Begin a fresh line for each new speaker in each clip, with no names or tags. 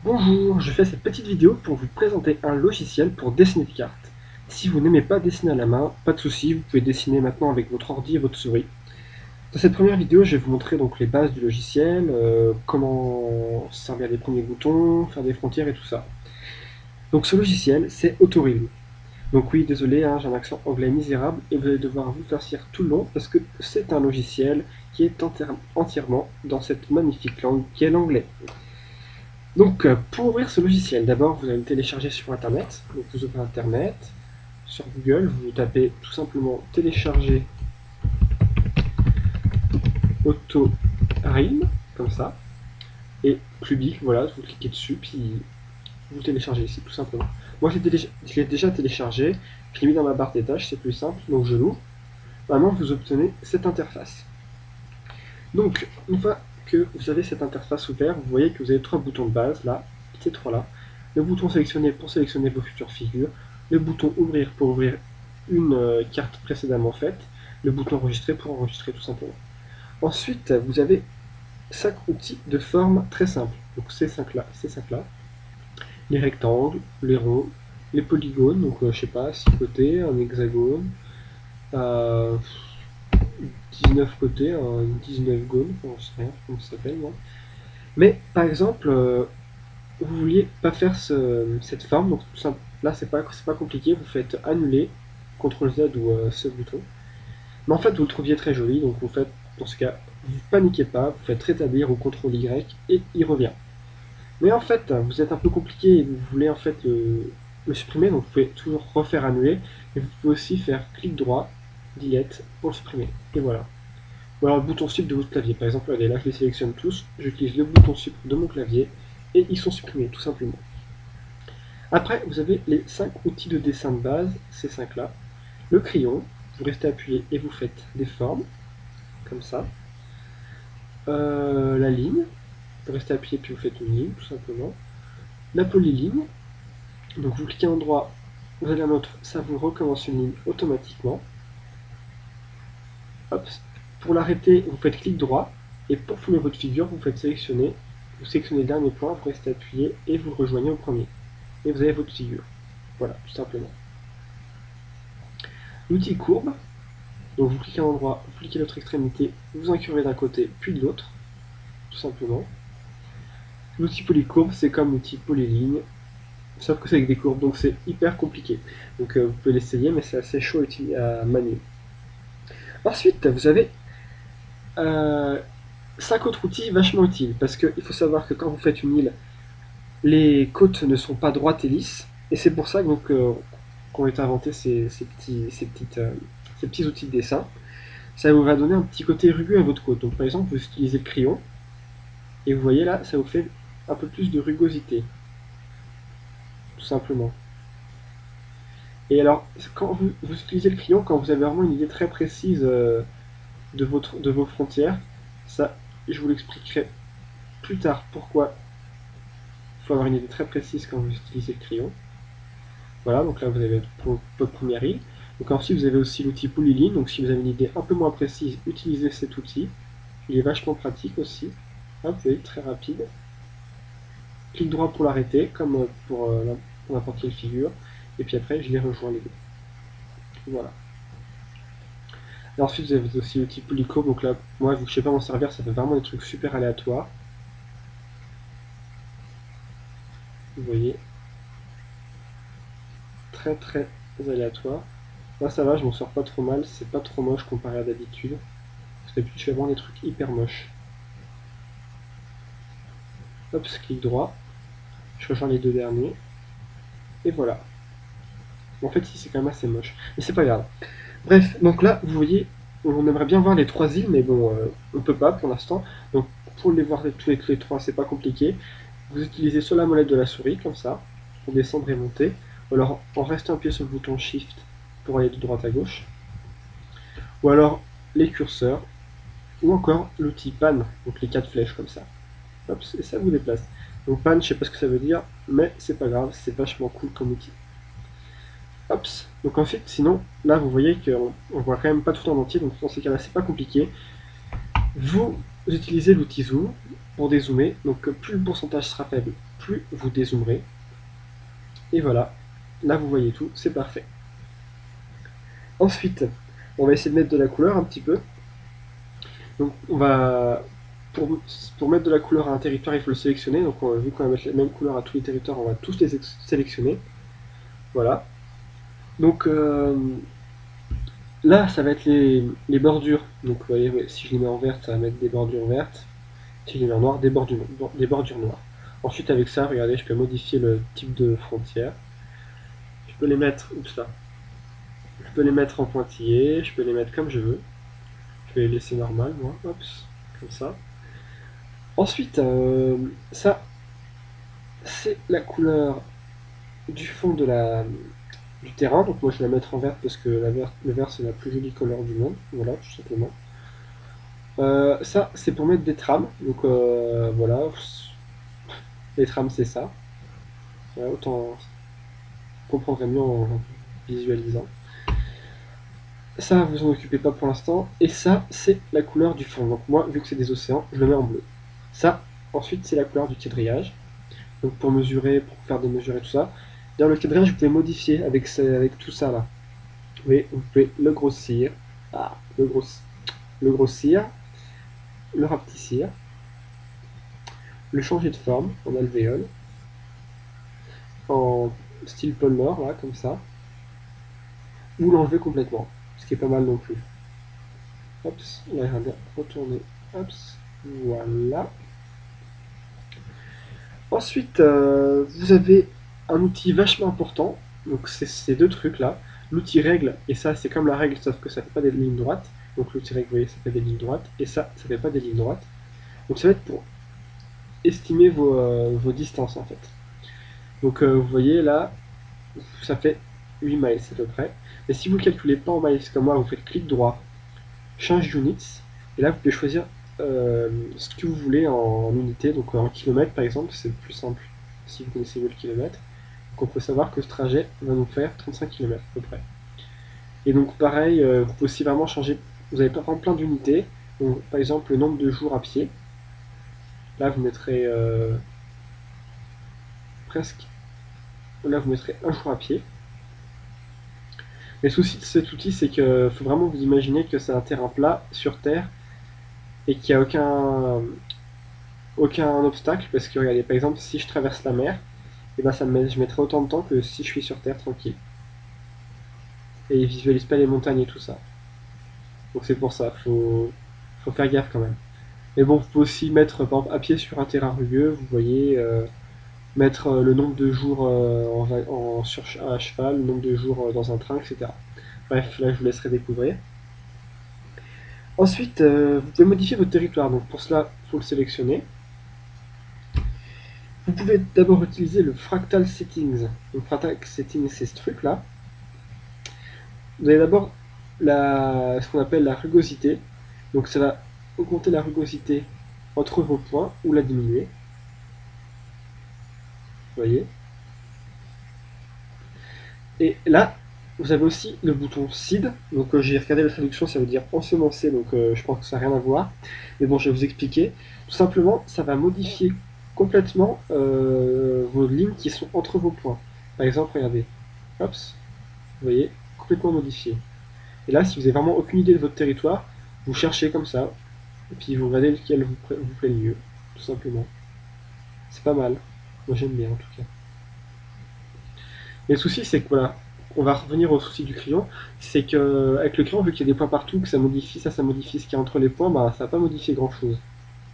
Bonjour, je fais cette petite vidéo pour vous présenter un logiciel pour dessiner des cartes. Si vous n'aimez pas dessiner à la main, pas de souci, vous pouvez dessiner maintenant avec votre ordi et votre souris. Dans cette première vidéo, je vais vous montrer donc les bases du logiciel, comment servir les premiers boutons, faire des frontières et tout ça. Donc ce logiciel, c'est Autoreal. Donc oui, désolé, hein, j'ai un accent anglais misérable et vous allez devoir vous farcir tout le long parce que c'est un logiciel qui est entièrement dans cette magnifique langue qui est l'anglais. Donc, pour ouvrir ce logiciel, d'abord vous allez le télécharger sur Internet. Donc, vous ouvrez Internet, sur Google, vous tapez tout simplement télécharger Autoreal, comme ça, et Clubic, voilà, vous cliquez dessus, puis vous le téléchargez ici, tout simplement. Moi, je l'ai déjà téléchargé, je l'ai mis dans ma barre des tâches, c'est plus simple, donc je l'ouvre. Maintenant, vous obtenez cette interface. Donc, une fois que vous avez cette interface ouverte, vous voyez que vous avez trois boutons de base, là, ces trois-là. Le bouton sélectionner pour sélectionner vos futures figures, le bouton ouvrir pour ouvrir une carte précédemment faite, le bouton enregistrer pour enregistrer tout simplement. Ensuite, vous avez 5 outils de forme très simples. Donc ces 5-là, les rectangles, les ronds, les polygones, donc je sais pas, 6 côtés, un hexagone, 19 côtés, un 19 gones, je sais rien comment ça s'appelle moi. Mais par exemple, vous vouliez pas faire cette forme, donc tout simple, là c'est pas compliqué, vous faites annuler, CTRL Z ou ce bouton. Mais en fait vous le trouviez très joli, donc vous faites, dans ce cas, vous paniquez pas, vous faites rétablir ou CTRL Y et il revient. Mais en fait, vous êtes un peu compliqué et vous voulez en fait le supprimer, donc vous pouvez toujours refaire annuler, et vous pouvez aussi faire clic droit, delete pour le supprimer. Et voilà. Ou alors le bouton sup de votre clavier. Par exemple, allez, là je les sélectionne tous, j'utilise le bouton sup de mon clavier et ils sont supprimés tout simplement. Après, vous avez les 5 outils de dessin de base, ces 5-là. Le crayon, vous restez appuyé et vous faites des formes, comme ça. La ligne, vous restez appuyé puis vous faites une ligne, tout simplement. La polyligne, donc vous cliquez en endroit, vous allez à un autre, ça vous recommence une ligne automatiquement. Hop. Pour l'arrêter, vous faites clic droit, et pour filmer votre figure, vous faites sélectionner, vous sélectionnez le dernier point, vous restez appuyé et vous le rejoignez au premier. Et vous avez votre figure. Voilà, tout simplement. L'outil courbe, donc vous cliquez à un endroit, vous cliquez l'autre extrémité, vous incurvez d'un côté puis de l'autre, tout simplement. L'outil polycourbe, c'est comme l'outil polyligne, sauf que c'est avec des courbes, donc c'est hyper compliqué. Donc vous pouvez l'essayer, mais c'est assez chaud à manier. Ensuite, vous avez 5 autres outils vachement utiles, parce qu'il faut savoir que quand vous faites une île, les côtes ne sont pas droites et lisses, et c'est pour ça qu'ont été inventés ces petits outils de dessin. Ça vous va donner un petit côté rugueux à votre côte. Donc par exemple, vous utilisez le crayon, et vous voyez là, ça vous fait un peu plus de rugosité, tout simplement. Et alors, quand vous utilisez le crayon, quand vous avez vraiment une idée très précise de vos frontières, ça, je vous l'expliquerai plus tard pourquoi il faut avoir une idée très précise quand vous utilisez le crayon. Voilà, donc là vous avez votre première île. Donc ensuite vous avez aussi l'outil polyline, donc si vous avez une idée un peu moins précise, utilisez cet outil. Il est vachement pratique aussi. Hop, vous voyez, très rapide. Clic droit pour l'arrêter, comme pour n'importe quelle figure. Et puis après, je les rejoins les deux. Voilà. Et ensuite, vous avez aussi l'outil Polyco. Donc là, moi, vu que je sais pas m'en servir, ça fait vraiment des trucs super aléatoires. Vous voyez. Très très aléatoire. Là, ça va, je m'en sors pas trop mal. C'est pas trop moche comparé à d'habitude. Parce que d'habitude, je fais vraiment des trucs hyper moches. Hop, clic droit. Je rejoins les deux derniers. Et voilà. Bon, en fait, ici, c'est quand même assez moche. Mais c'est pas grave. Bref, donc là, vous voyez, on aimerait bien voir les trois îles, mais bon, on peut pas pour l'instant. Donc, pour les voir tous les trois, c'est pas compliqué. Vous utilisez soit la molette de la souris, comme ça, pour descendre et monter, ou alors en restant appuyé sur le bouton Shift pour aller de droite à gauche, ou alors les curseurs, ou encore l'outil Pan, donc les 4 flèches comme ça. Hop, et ça vous déplace. Donc Pan, je sais pas ce que ça veut dire, mais c'est pas grave, c'est vachement cool comme outil. Hop, donc ensuite, sinon, là vous voyez qu'on voit quand même pas tout en entier, donc dans ces cas-là, c'est pas compliqué. Vous utilisez l'outil Zoom, pour dézoomer. Donc plus le pourcentage sera faible, plus vous dézoomerez. Et voilà, là vous voyez tout, c'est parfait. Ensuite, on va essayer de mettre de la couleur un petit peu. Donc on va, pour mettre de la couleur à un territoire, il faut le sélectionner. Donc vu qu'on va mettre la même couleur à tous les territoires, on va tous les sélectionner. Voilà. Donc là, ça va être les bordures. Donc vous voyez, ouais, si je les mets en vert, ça va mettre des bordures vertes. Si je les mets en noir, des bordures noires. Ensuite, avec ça, regardez, je peux modifier le type de frontière. Je peux les mettre, oups là, je peux les mettre en pointillé, je peux les mettre comme je veux. Je vais les laisser normal, moi, hop, comme ça. Ensuite, ça, c'est la couleur du fond du terrain. Donc moi, je vais la mettre en vert parce que le vert, c'est la plus jolie couleur du monde. Voilà, tout simplement. Ça, c'est pour mettre des trames. Donc voilà, les trames, c'est ça. Voilà, autant comprendre mieux en visualisant. Ça, vous en occupez pas pour l'instant. Et ça, c'est la couleur du fond. Donc moi, vu que c'est des océans, je le mets en bleu. Ça, ensuite, c'est la couleur du quadrillage. Donc pour mesurer, pour faire des mesures et tout ça. Dans le quadrillage, vous pouvez modifier avec tout ça là. Vous pouvez le grossir, ah, le grossir, le rapetissir, le changer de forme en alvéole, en style pôle Nord, là, comme ça, ou l'enlever complètement, ce qui est pas mal non plus. Hop, on va retourner, hop, voilà. Ensuite, vous avez un outil vachement important, donc c'est ces deux trucs là. L'outil règle, et ça c'est comme la règle sauf que ça fait pas des lignes droites. Donc l'outil règle, vous voyez, ça fait des lignes droites, et ça fait pas des lignes droites. Donc ça va être pour estimer vos distances en fait. Donc vous voyez là, ça fait 8 miles à peu près. Mais si vous ne calculez pas en miles comme moi, vous faites clic droit, change units, et là vous pouvez choisir ce que vous voulez en unités, donc en kilomètres par exemple, c'est plus simple si vous connaissez mieux le kilomètre. Donc on peut savoir que ce trajet va nous faire 35 km à peu près. Et donc pareil, vous pouvez aussi vraiment changer, vous avez plein d'unités, donc par exemple le nombre de jours à pied, là vous mettrez presque, là vous mettrez un jour à pied. Le souci de cet outil, c'est qu'il faut vraiment vous imaginer que c'est un terrain plat sur Terre et qu'il n'y a aucun obstacle parce que regardez, par exemple, si je traverse la mer, et ben je mettrai autant de temps que si je suis sur Terre tranquille. Et il visualise pas les montagnes et tout ça. Donc c'est pour ça, faut faire gaffe quand même. Mais bon, vous pouvez aussi mettre par exemple, à pied sur un terrain rugueux, vous voyez, mettre le nombre de jours à cheval, le nombre de jours dans un train, etc. Bref, là je vous laisserai découvrir. Ensuite, vous pouvez modifier votre territoire. Donc pour cela, il faut le sélectionner. Vous pouvez d'abord utiliser le Fractal Settings. Donc Fractal Settings, c'est ce truc-là. Vous avez d'abord ce qu'on appelle la rugosité. Donc ça va augmenter la rugosité entre vos points ou la diminuer. Vous voyez. Et là, vous avez aussi le bouton Seed. Donc j'ai regardé la traduction, ça veut dire ensemencer, donc je pense que ça n'a rien à voir. Mais bon, je vais vous expliquer. Tout simplement, ça va modifier complètement vos lignes qui sont entre vos points. Par exemple, regardez. Hop, vous voyez, complètement modifié. Et là, si vous n'avez vraiment aucune idée de votre territoire, vous cherchez comme ça, et puis vous regardez lequel vous plaît le mieux, tout simplement. C'est pas mal. Moi j'aime bien en tout cas. Et le souci, c'est que voilà, on va revenir au souci du crayon, c'est que avec le crayon, vu qu'il y a des points partout, que ça modifie ça modifie ce qu'il y a entre les points, bah ça va pas modifier grand chose.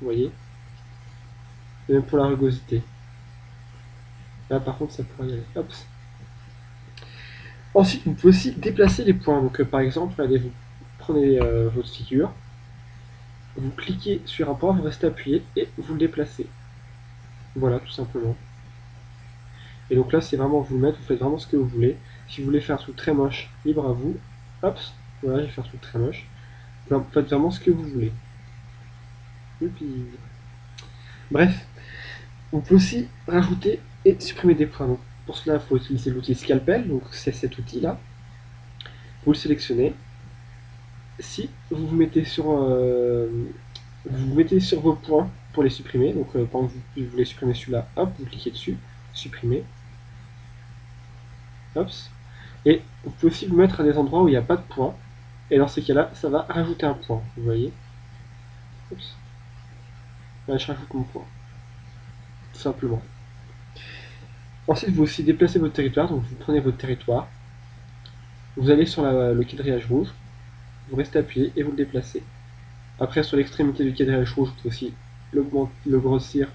Vous voyez. Et même pour la rugosité. Là par contre ça pourrait y aller. Hop. Ensuite, vous pouvez aussi déplacer les points. Donc par exemple, allez, vous prenez votre figure, vous cliquez sur un point, vous restez appuyé et vous le déplacez. Voilà, tout simplement. Et donc là, c'est vraiment vous le mettre, vous faites vraiment ce que vous voulez. Si vous voulez faire un truc très moche, libre à vous. Hop, voilà, je vais faire un truc très moche. Vous faites vraiment ce que vous voulez. Et puis... Bref, on peut aussi rajouter et supprimer des points. Donc, pour cela, il faut utiliser l'outil scalpel, donc c'est cet outil-là. Vous le sélectionnez. Si vous vous mettez sur vos points, pour les supprimer. Donc par exemple, vous voulez supprimer celui-là, hop, vous cliquez dessus, supprimer, hop. Et vous pouvez aussi vous mettre à des endroits où il n'y a pas de point. Et dans ces cas-là, ça va rajouter un point, vous voyez. Oups. Là, je rajoute mon point, tout simplement. Ensuite, vous aussi déplacez votre territoire, donc vous prenez votre territoire, vous allez sur le quadrillage rouge, vous restez appuyé et vous le déplacez. Après, sur l'extrémité du quadrillage rouge, vous pouvez aussi le grossir,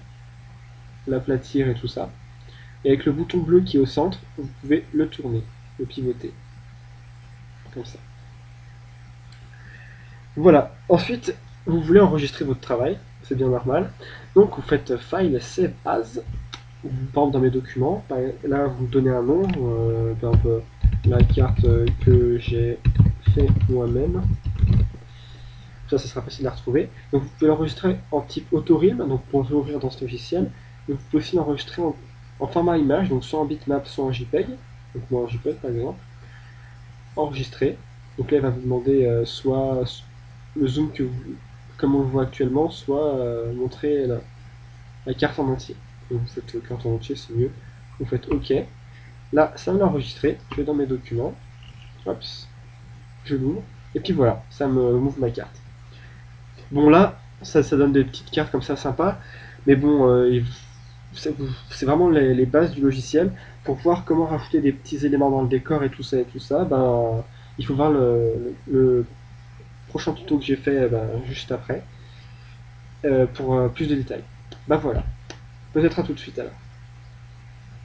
l'aplatir et tout ça. Et avec le bouton bleu qui est au centre, vous pouvez le tourner, le pivoter, comme ça. Voilà. Ensuite, vous voulez enregistrer votre travail, c'est bien normal. Donc, vous faites File, Save As. Par exemple, dans mes documents, là, vous me donnez un nom, par exemple, la carte que j'ai fait moi-même. Ça sera facile à retrouver. Donc, vous pouvez l'enregistrer en type autorime, donc pour l'ouvrir dans ce logiciel. Mais vous pouvez aussi l'enregistrer en format image, donc soit en bitmap, soit en JPEG. Donc, moi en JPEG, par exemple. Enregistrer. Donc là, il va vous demander soit le zoom comme on le voit actuellement, soit montrer la carte en entier. Donc vous faites carte en entier, c'est mieux. Vous faites OK. Là, ça me l'a enregistré. Je vais dans mes documents. Hop, je l'ouvre. Et puis voilà, ça me m'ouvre ma carte. Bon là, ça donne des petites cartes comme ça sympa. Mais bon, c'est vraiment les bases du logiciel. Pour voir comment rajouter des petits éléments dans le décor et tout ça, ben, il faut voir le prochain tuto que j'ai fait ben, juste après pour plus de détails. Ben voilà. Peut-être à tout de suite alors.